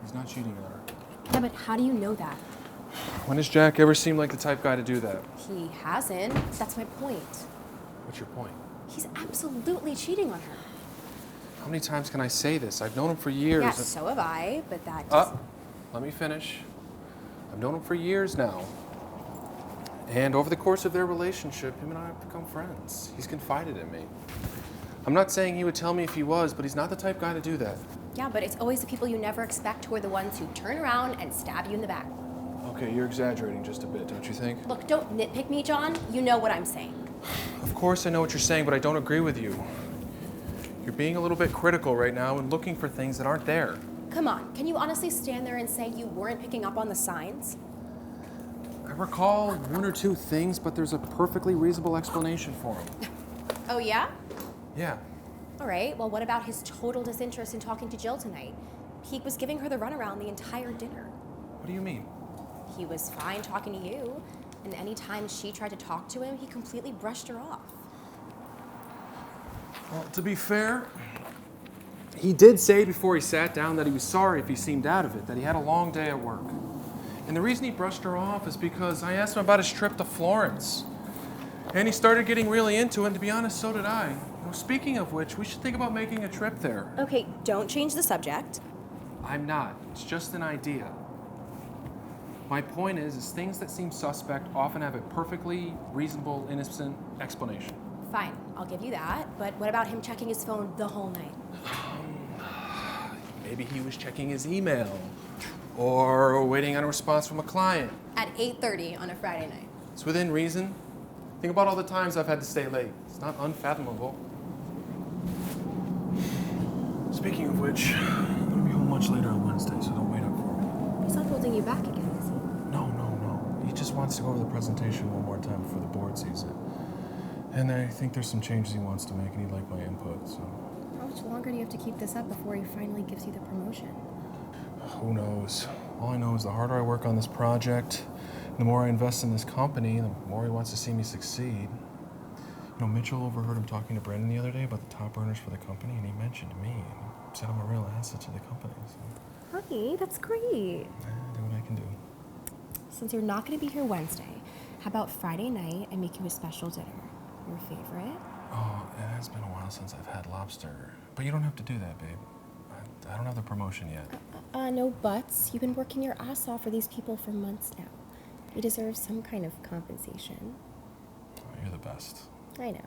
He's not cheating on her. Yeah, but how do you know that? When has Jack ever seemed like the type guy to do that? He hasn't. That's my point. What's your point? He's absolutely cheating on her. How many times can I say this? I've known him for years. Yeah, so have I, but that just... Let me finish. I've known him for years now. And over the course of their relationship, him and I have become friends. He's confided in me. I'm not saying he would tell me if he was, but he's not the type guy to do that. Yeah, but it's always the people you never expect who are the ones who turn around and stab you in the back. Okay, you're exaggerating just a bit, don't you think? Look, don't nitpick me, John. You know what I'm saying. Of course I know what you're saying, but I don't agree with you. You're being a little bit critical right now and looking for things that aren't there. Come on, can you honestly stand there and say you weren't picking up on the signs? I recall one or two things, but there's a perfectly reasonable explanation for them. Oh, yeah? Yeah. All right, well, what about his total disinterest in talking to Jill tonight? He was giving her the runaround the entire dinner. What do you mean? He was fine talking to you, and anytime she tried to talk to him, he completely brushed her off. Well, to be fair, he did say before he sat down that he was sorry if he seemed out of it, that he had a long day at work. And the reason he brushed her off is because I asked him about his trip to Florence. And he started getting really into it, and to be honest, so did I. Speaking of which, we should think about making a trip there. Okay, don't change the subject. I'm not. It's just an idea. My point is things that seem suspect often have a perfectly reasonable, innocent explanation. Fine, I'll give you that. But what about him checking his phone the whole night? Maybe he was checking his email or waiting on a response from a client. At 8:30 on a Friday night. It's within reason. Think about all the times I've had to stay late. It's not unfathomable. Speaking of which, I'm gonna be home much later on Wednesday, so don't wait up for me. He's not holding you back again, is he? No. He just wants to go over the presentation one more time before the board sees it. And I think there's some changes he wants to make, and he'd like my input, so... How much longer do you have to keep this up before he finally gives you the promotion? Who knows? All I know is the harder I work on this project, the more I invest in this company, the more he wants to see me succeed. Mitchell overheard him talking to Brandon the other day about the top earners for the company, and he mentioned me and said I'm a real asset to the company. So. Honey, that's great. Do what I can do. Since you're not going to be here Wednesday, how about Friday night I make you a special dinner? Your favorite? Oh, it has been a while since I've had lobster. But you don't have to do that, babe. I don't have the promotion yet. No buts. You've been working your ass off for these people for months now. You deserve some kind of compensation. Oh, you're the best. I know.